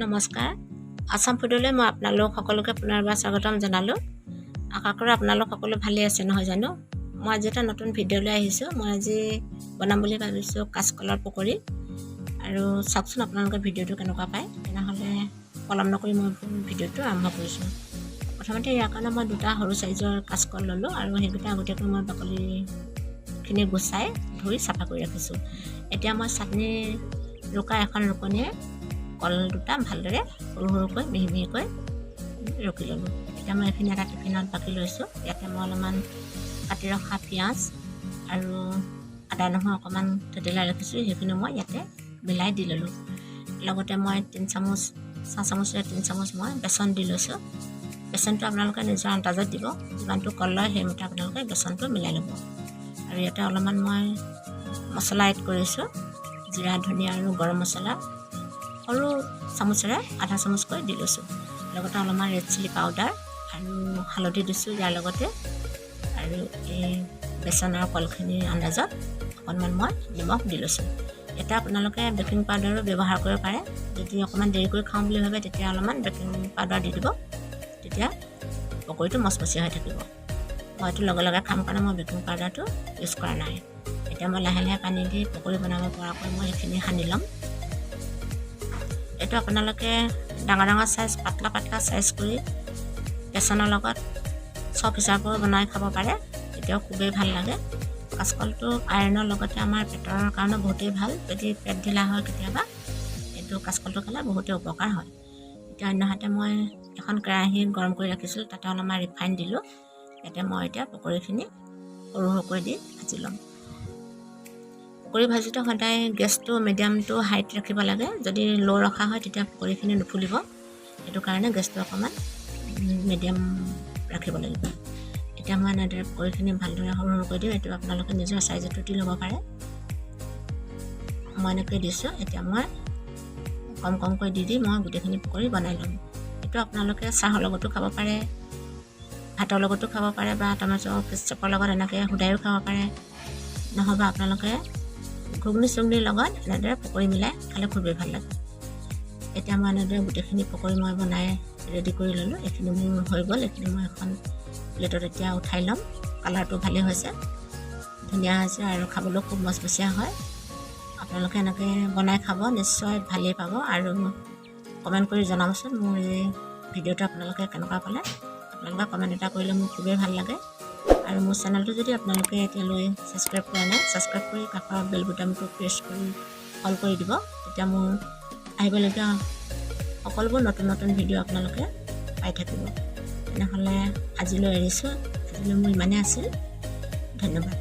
নমস্কাৰ আসাম ফুডলৈ মই আপোনালোক সকলোকে পুনৰবাৰ স্বাগতম জনালোঁ। আশা কৰোঁ আপোনালোক সকলো ভালে আছে নহয় জানো। মই আজি এটা নতুন ভিডিঅ' লৈ আহিছোঁ। মই আজি বনাম বুলি ভাবিছোঁ কাঁচকলৰ পকৰি। আৰু চাওকচোন আপোনালোকে ভিডিঅ'টো কেনেকুৱা পায়। তেনেহ'লে পলম নকৰি মই ভিডিঅ'টো আৰম্ভ কৰিছোঁ। প্ৰথমতে ইয়াৰ কাৰণে মই দুটা সৰু চাইজৰ কাঁচকল ল'লোঁ আৰু সেইকেইটা আগতীয়াকৈ মই বাকলিখিনি গুচাই ধুই চাফা কৰি ৰাখিছোঁ। এতিয়া মই চাটনি ৰুকা এখন ৰুকনিয়ে কল দুটা ভালদৰে সৰু সৰুকৈ মিহি মিহিকৈ ৰুকি ল'লোঁ। এতিয়া মই এইখিনি এটা টিফিনত বাকি লৈছোঁ। ইয়াতে মই অলপমান কাটি ৰখা পিঁয়াজ আৰু আদা নহৰু অকণমান থেতেলাই ৰাখিছোঁ, সেইখিনি মই ইয়াতে মিলাই দি ল'লোঁ। লগতে মই 3 চামুচ 4 চামুচৰে 3 চামুচ মই বেচন দি লৈছোঁ। বেচনটো আপোনালোকে নিজৰ আন্দাজত দিব, যিমানটো কল লয় সেইমতে আপোনালোকে বেচনটো মিলাই ল'ব। আৰু ইয়াতে অলপমান মই মছলা এড কৰিছোঁ, জিৰা ধনিয়া আৰু গৰম মছলা সৰু চামুচেৰে আধা চামুচকৈ দি লৈছোঁ। লগতে অলপমান ৰেড চিলি পাউডাৰ আৰু হালধি দিছোঁ ইয়াৰ লগতে। আৰু এই বেচন আৰু কলখিনিৰ আন্দাজত অকণমান মই নিমখ দি লৈছোঁ। এতিয়া আপোনালোকে বেকিং পাউডাৰো ব্যৱহাৰ কৰিব পাৰে। যদি অকণমান দেৰিকৈ খাওঁ বুলি ভাবে তেতিয়া অলপমান বেকিং পাউডাৰ দি দিব, তেতিয়া পকৰিটো মচমচীয়া হৈ থাকিব। মইতো লগে লগে খাম কাৰণে মই বেকিং পাউডাৰটো ইউজ কৰা নাই। এতিয়া মই লাহে লাহে পানী দি পকৰি বনাব পৰাকৈ মই সেইখিনি সানি ল'ম। এইটো আপোনালোকে ডাঙৰ ডাঙৰ চাইজ পাতলা পাতলা চাইজ কৰি বেচনৰ লগত চপ হিচাপেও বনাই খাব পাৰে, তেতিয়াও খুবেই ভাল লাগে। কাঁচকলটো আইৰণৰ লগতে আমাৰ পেটৰ কাৰণে বহুতেই ভাল। যদি পেট ঢিলা হয় কেতিয়াবা এইটো কাঁচকলটো খালে বহুতেই উপকাৰ হয়। এতিয়া অন্যহাতে মই এখন কেৰাহী গৰম কৰি ৰাখিছিলোঁ, তাতে অলপমান ৰিফাইন দিলোঁ। ইয়াতে মই এতিয়া পকৰিখিনি সৰু সৰুকৈ দি ভাজি ল'ম। পকৰি ভাজিটো সদায় গেছটো মিডিয়ামটো হাইত ৰাখিব লাগে। যদি ল' ৰখা হয় তেতিয়া পকৰিখিনি নুফুলিব। সেইটো কাৰণে গেছটো অকণমান মিডিয়াম ৰাখিব লাগিব। এতিয়া মই এনেদৰে পকৰিখিনি ভালদৰে সৰু সৰুকৈ দিওঁ। এইটো আপোনালোকে নিজৰ চাইজত দি ল'ব পাৰে। মই এনেকৈ দিছোঁ। এতিয়া মই কম কমকৈ দি মই গোটেইখিনি পকৰি বনাই ল'ম। এইটো আপোনালোকে চাহৰ লগতো খাব পাৰে, ভাতৰ লগতো খাব পাৰে, বা টমেটো কেচপৰ লগত এনেকৈ সুদায়ো খাব পাৰে। নহ'বা আপোনালোকে ঘুগনি চুগনিৰ লগত এনেদৰে পকৰি মিলাই খালে খুবেই ভাল লাগে। এতিয়া মই এনেদৰে গোটেইখিনি পকৰি মই বনাই ৰেডি কৰি ল'লোঁ। এইখিনি মোৰ হৈ গ'ল। এইখিনি মই এখন প্লেটত এতিয়া উঠাই ল'ম। কালাৰটো ভালেই হৈছে, ধুনীয়া হৈছে আৰু খাবলৈও খুব মচমচীয়া হয়। আপোনালোকে এনেকৈ বনাই খাব, নিশ্চয় ভালেই পাব। আৰু কমেণ্ট কৰি জনাবচোন মোৰ এই ভিডিঅ'টো আপোনালোকে কেনেকুৱা পালে। আপোনালোকে কমেণ্ট এটা কৰিলে মোৰ খুবেই ভাল লাগে। আৰু মোৰ চেনেলটো যদি আপোনালোকে এতিয়ালৈ ছাবস্ক্ৰাইব কৰা নাই, ছাবস্ক্ৰাইব কৰি কাষৰ বেল বুটামটো প্ৰেছ কৰি অল কৰি দিব। তেতিয়া মোৰ আহিবলগীয়া সকলোবোৰ নতুন নতুন ভিডিঅ' আপোনালোকে পাই থাকিব। তেনেহ'লে আজিলৈ এৰিছোঁ। আজিলৈ মোৰ ইমানেই আছিল। ধন্যবাদ।